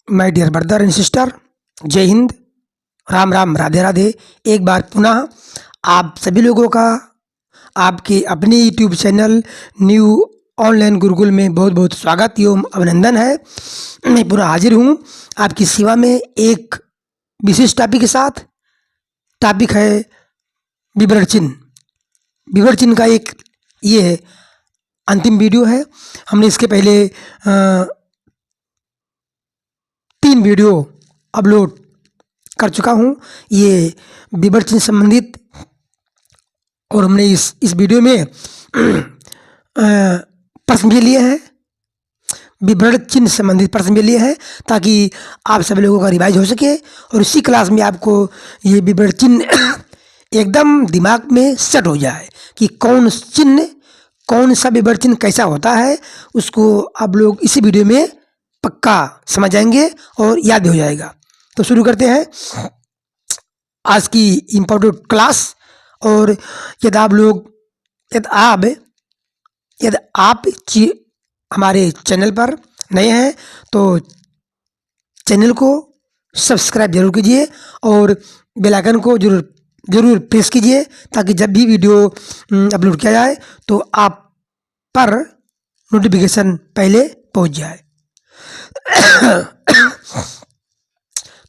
My dear brother and sister, जय हिंद, राम राम, राधे राधे। एक बार पुनः आप सभी लोगों का आपके अपने YouTube channel new online Gurukul में बहुत बहुत स्वागत एवं अभिनंदन है। मैं पुनः हाजिर हूँ आपकी सेवा में एक विशेष टॉपिक के साथ। टॉपिक है विवरण चिन्ह। विवरण चिन्ह का एक ये है अंतिम वीडियो है। हमने इसके पहले 3 वीडियो अपलोड कर चुका हूँ ये विवरण चिन्ह संबंधित, और हमने इस वीडियो में प्रश्न भी लिए हैं, विवरण चिन्ह संबंधित प्रश्न भी लिए हैं, ताकि आप सभी लोगों का रिवाइज हो सके और इसी क्लास में आपको ये विवरण चिन्ह एकदम दिमाग में सेट हो जाए कि कौन चिन्ह, कौन सा विवरण चिन्ह कैसा होता है, उसको आप लोग इसी वीडियो में पक्का समझ जाएंगे और याद भी हो जाएगा। तो शुरू करते हैं आज की इम्पोर्टेंट क्लास। और यदि आप हमारे चैनल पर नए हैं तो चैनल को सब्सक्राइब जरूर कीजिए और बेल आइकन को जरूर प्रेस कीजिए, ताकि जब भी वीडियो अपलोड किया जाए तो आप पर नोटिफिकेशन पहले पहुंच जाए।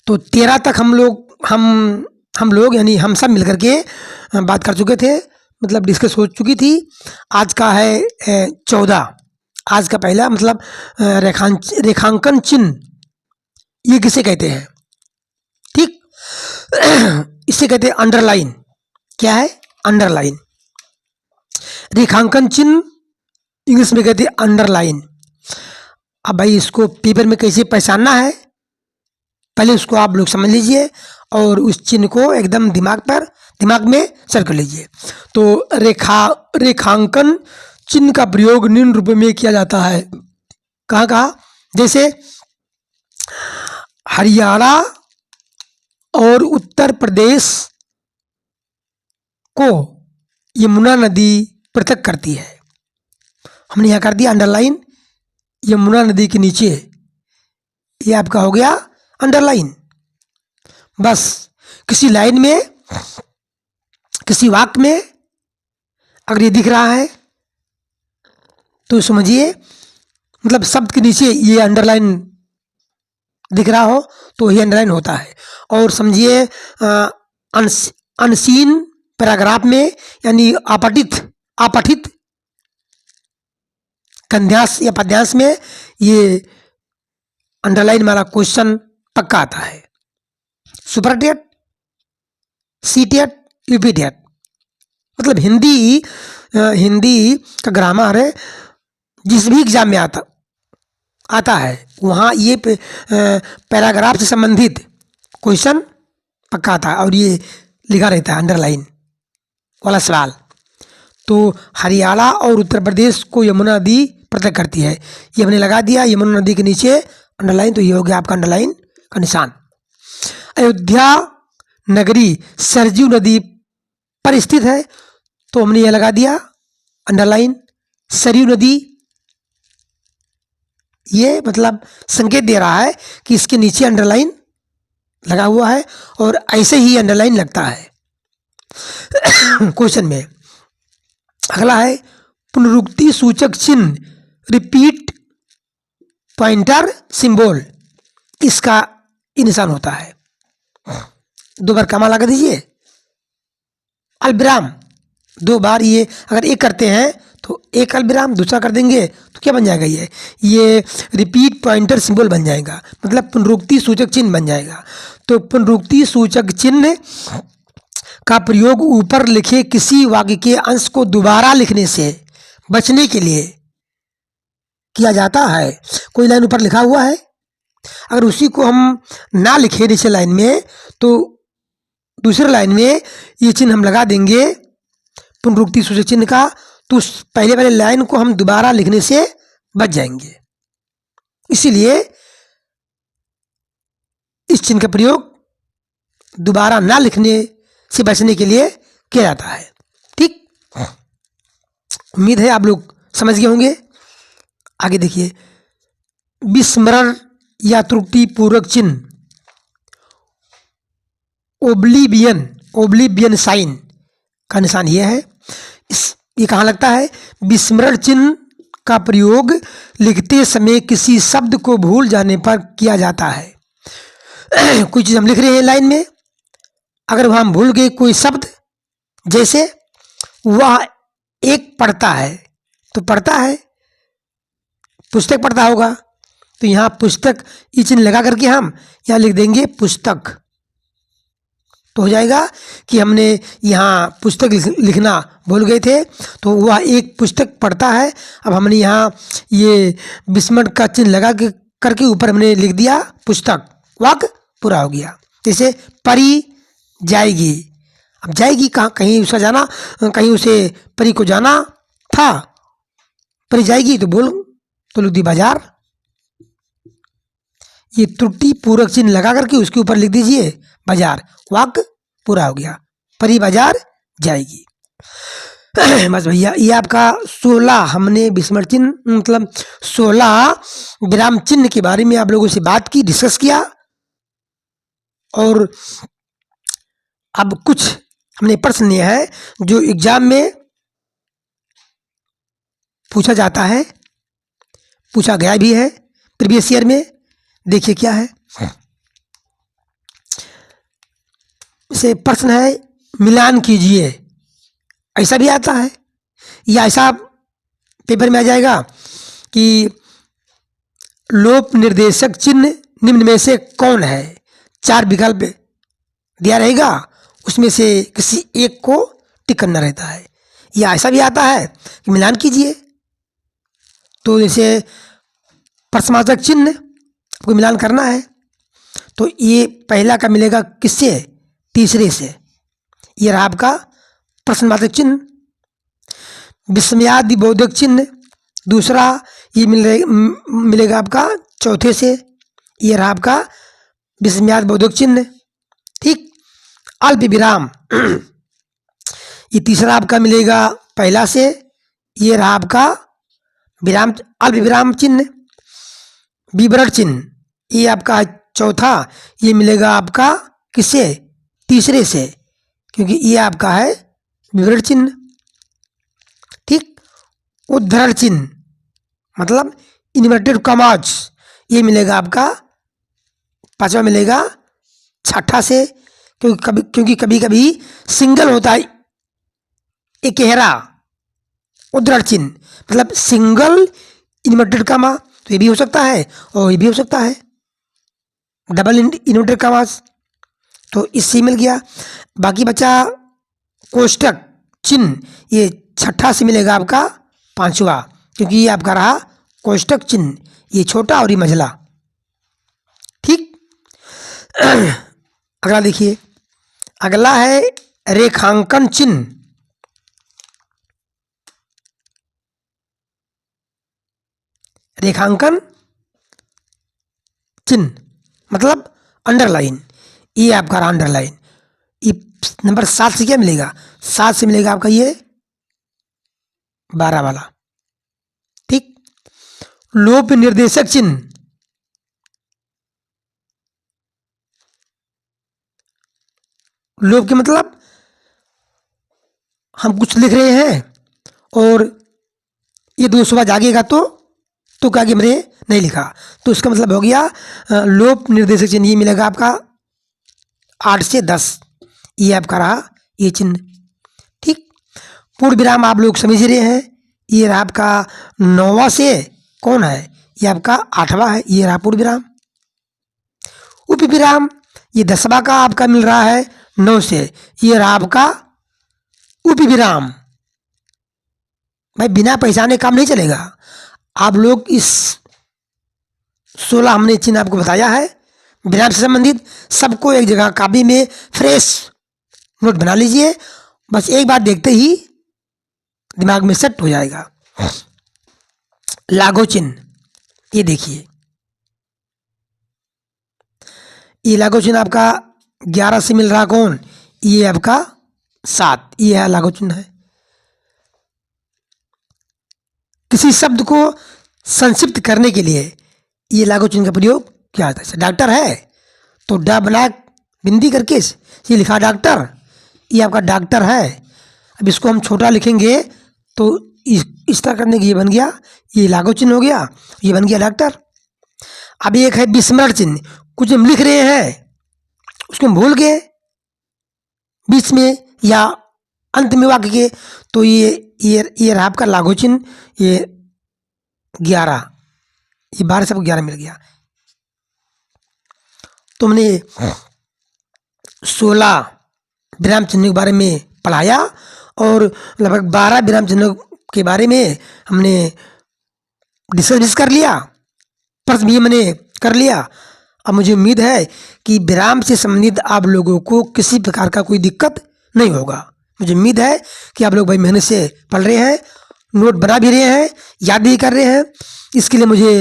तो 13 तक हम लोग यानी हम सब मिलकर के बात कर चुके थे, मतलब डिस्कस हो चुकी थी। आज का है 14। आज का पहला मतलब रेखांकन चिन्ह, ये किसे कहते हैं? ठीक, इसे कहते हैं अंडरलाइन। क्या है? अंडरलाइन। रेखांकन चिन्ह इंग्लिश में कहते हैं अंडरलाइन। अब भाई इसको पेपर में कैसे पहचानना है, पहले उसको आप लोग समझ लीजिए और उस चिन्ह को एकदम दिमाग में सेट कर लीजिए। तो रेखांकन चिन्ह का प्रयोग निम्न रूप में किया जाता है। कहाँ? जैसे हरियाणा और उत्तर प्रदेश को यमुना नदी पृथक करती है। हमने यहाँ कर दिया अंडरलाइन, यमुना नदी के नीचे, ये आपका हो गया अंडरलाइन। बस किसी लाइन में, किसी वाक्य में अगर ये दिख रहा है तो समझिए, मतलब शब्द के नीचे ये अंडरलाइन दिख रहा हो तो ये अंडरलाइन होता है। और समझिए अनसीन पैराग्राफ में यानी अपठित कंध्यास या पद्यांश में ये अंडरलाइन वाला क्वेश्चन पक्का आता है। सुपरटेट, सीटेट, यूपीटेट, मतलब हिंदी का ग्रामर है, जिस भी एग्जाम में आता है वहाँ ये पैराग्राफ से संबंधित क्वेश्चन पक्का आता है और ये लिखा रहता है अंडरलाइन वाला सवाल। तो हरियाणा और उत्तर प्रदेश को यमुना नदी पृथक करती है, ये हमने लगा दिया यमुना नदी के नीचे अंडरलाइन। तो ये हो गया आपका अंडरलाइन का निशान। अयोध्या नगरी सरयू नदी पर स्थित है, तो हमने ये लगा दिया अंडरलाइन सरयू नदी। ये मतलब संकेत दे रहा है कि इसके नीचे अंडरलाइन लगा हुआ है, और ऐसे ही अंडरलाइन लगता है क्वेश्चन में। अगला है पुनरुक्ति सूचक चिन्ह, रिपीट पॉइंटर सिंबल, इसका निशान होता है। 2 बार कमा लगा दीजिए, अल्पविराम 2 बार। ये अगर एक करते हैं तो एक अल्पविराम, दूसरा कर देंगे तो क्या बन जाएगा? ये रिपीट पॉइंटर सिंबल बन जाएगा, मतलब पुनरुक्ति सूचक चिन्ह बन जाएगा। तो पुनरुक्ति सूचक चिन्ह का प्रयोग ऊपर लिखे किसी वाक्य के अंश को दोबारा लिखने से बचने के लिए किया जाता है। कोई लाइन ऊपर लिखा हुआ है, अगर उसी को हम ना लिखे नीचे लाइन में, तो दूसरे लाइन में ये चिन्ह हम लगा देंगे पुनरुक्ति सूचक चिन्ह का, तो उस पहले वाले लाइन को हम दोबारा लिखने से बच जाएंगे। इसीलिए इस चिन्ह का प्रयोग दोबारा ना लिखने से बचने के लिए किया जाता है। ठीक, उम्मीद है आप लोग समझ गए होंगे। आगे देखिए, विस्मरण या त्रुटि पूर्वक चिन्ह, ओब्लिवियन साइन का निशान यह है। ये कहाँ लगता है? विस्मरण चिन्ह का प्रयोग लिखते समय किसी शब्द को भूल जाने पर किया जाता है। कोई चीज हम लिख रहे हैं लाइन में, अगर हम भूल गए कोई शब्द, जैसे वह एक पढ़ता है, तो पढ़ता है पुस्तक पढ़ता होगा, तो यहाँ पुस्तक ये चिन्ह लगा करके हम यहाँ लिख देंगे पुस्तक, तो हो जाएगा कि हमने यहाँ पुस्तक लिखना भूल गए थे, तो वह एक पुस्तक पढ़ता है। अब हमने यहाँ ये विस्मरण का चिन्ह लगा करके ऊपर हमने लिख दिया पुस्तक, वाक्य पूरा हो गया। जैसे परी जाएगी, अब जाएगी कहाँ? कहीं उसका जाना, कहीं उसे परी को जाना था, परी जाएगी तो बोल तो लिख दी बाजार। ये त्रुटि पूरक चिन्ह लगा करके उसके ऊपर लिख दीजिए बाजार, वाक्य पूरा हो गया, परी बाजार जाएगी। बस भैया, ये आपका 16 हमने विस्मरण चिन्ह मतलब 16 विराम चिन्ह के बारे में आप लोगों से बात की, डिस्कस किया। और अब कुछ हमने प्रश्न लिए हैं जो एग्जाम में पूछा जाता है, पूछा गया भी है प्रीवियस ईयर में। देखिए क्या है। से प्रश्न है मिलान कीजिए, ऐसा भी आता है, या ऐसा पेपर में आ जाएगा कि लोप निर्देशक चिन्ह निम्न में से कौन है? 4 विकल्प दिया रहेगा, उसमें से किसी एक को टिक करना रहता है। या ऐसा भी आता है कि मिलान कीजिए, तो जैसे प्रश्नवाचक चिन्ह को मिलान करना है, तो ये पहला का मिलेगा किससे? तीसरे से। ये रहा आपका प्रश्नवाचक चिन्ह। विस्मयादि बोधक चिन्ह दूसरा ये मिलेगा आपका चौथे से। ये रहा आपका विस्मयादि बोधक चिन्ह। ठीक। अल्प विराम ये तीसरा आपका मिलेगा पहला से। ये रहा आपका विराम, अल्प विराम चिन्ह। विवरण चिन्ह ये आपका चौथा, ये मिलेगा आपका किससे? तीसरे से, क्योंकि ये आपका है विवरण चिन्ह। ठीक। उद्धरण चिन्ह मतलब इन्वर्टेड कॉमास, ये मिलेगा आपका पांचवा, मिलेगा छठा से, क्योंकि कभी कभी सिंगल होता है इकहरा उद्धरण चिन्ह, मतलब सिंगल इन्वर्टेड कॉमा, तो ये भी हो सकता है और ये भी हो सकता है डबल इन्वर्टेड कॉमास, तो इससे मिल गया। बाकी बचा कोष्टक चिन्ह, ये छठा से मिलेगा आपका पांचवा, क्योंकि ये आपका रहा कोष्टक चिन्ह, ये छोटा और ये मझला। ठीक। अगला देखिए, अगला है रेखांकन चिन्ह। रेखांकन चिन्ह मतलब अंडरलाइन, ये आपका रहा अंडरलाइन। ये नंबर 7 से क्या मिलेगा? 7 से मिलेगा आपका ये 12 वाला। ठीक। लोप निर्देशक चिन्ह, लोप के मतलब हम कुछ लिख रहे हैं और ये 2 सुबह जागेगा तो क्या कि हमने नहीं लिखा, तो इसका मतलब हो गया लोप निर्देशक चिन्ह। ये मिलेगा आपका 8 से 10, ये आपका रहा ये चिन्ह। ठीक। पूर्ण विराम आप लोग समझ रहे हैं, ये रहा आपका 9वां से कौन है? ये आपका 8वां है, ये रहा पूर्ण विराम। उप विराम ये 10वां का आपका मिल रहा है 9 से, ये रहा आपका उप विराम। भाई बिना पहचाने काम नहीं चलेगा। आप लोग इस 16 हमने चिन्ह आपको बताया है विराम से संबंधित, सबको एक जगह कॉपी में फ्रेश नोट बना लीजिए, बस एक बार देखते ही दिमाग में सेट हो जाएगा। लागू चिन्ह, ये देखिए, ये लागू चिन्ह आपका 11 से मिल रहा कौन? ये आपका 7, ये है लागू चिन्ह है। किसी शब्द को संक्षिप्त करने के लिए ये लागू चिन्ह का प्रयोग क्या आता है? डॉक्टर है तो डा बना बिंदी करके ये लिखा डॉक्टर, ये आपका डॉक्टर है। अब इसको हम छोटा लिखेंगे तो इस तरह करने की ये बन गया, ये लागू चिन्ह हो गया, ये बन गया डॉक्टर। अब एक है विस्मरण चिन्ह, कुछ हम लिख रहे हैं उसको हम भूल गए बीच में या अंत में वाक्य के, तो ये रहा आपका लागू चिन्ह, ये 11, ये 12 से 11 मिल गया। तुमने 16 विराम चिन्ह के बारे में पढ़ाया और लगभग 12 विराम चिन्ह के बारे में हमने डिस्कस कर लिया, प्रश्न भी मैंने कर लिया। अब मुझे उम्मीद है कि विराम से संबंधित आप लोगों को किसी प्रकार का कोई दिक्कत नहीं होगा। मुझे उम्मीद है कि आप लोग भाई मेहनत से पढ़ रहे हैं, नोट बना भी रहे हैं, याद भी कर रहे हैं। इसके लिए मुझे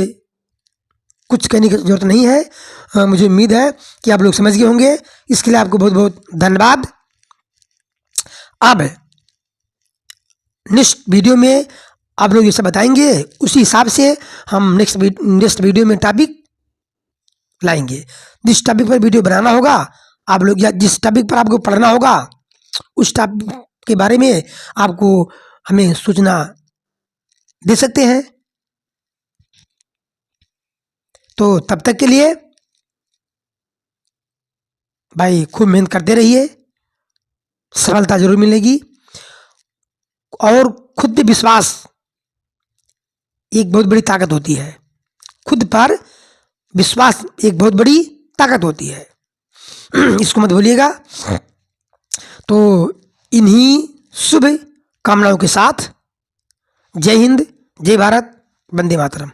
कुछ कहने की जरूरत नहीं है। मुझे उम्मीद है कि आप लोग समझ गए होंगे। इसके लिए आपको बहुत बहुत धन्यवाद। अब नेक्स्ट वीडियो में आप लोग जैसे बताएंगे उसी हिसाब से हम नेक्स्ट वीडियो में टॉपिक लाएंगे। जिस टॉपिक पर वीडियो बनाना होगा आप लोग, या जिस टॉपिक पर आपको पढ़ना होगा उस टॉपिक के बारे में आपको हमें सूचना दे सकते हैं। तो तब तक के लिए भाई खूब मेहनत करते रहिए, सफलता जरूर मिलेगी। और खुद पे विश्वास एक बहुत बड़ी ताकत होती है, खुद पर विश्वास एक बहुत बड़ी ताकत होती है, इसको मत भूलिएगा। तो इन्हीं शुभ कामनाओं के साथ जय हिंद, जय भारत, वंदे मातरम।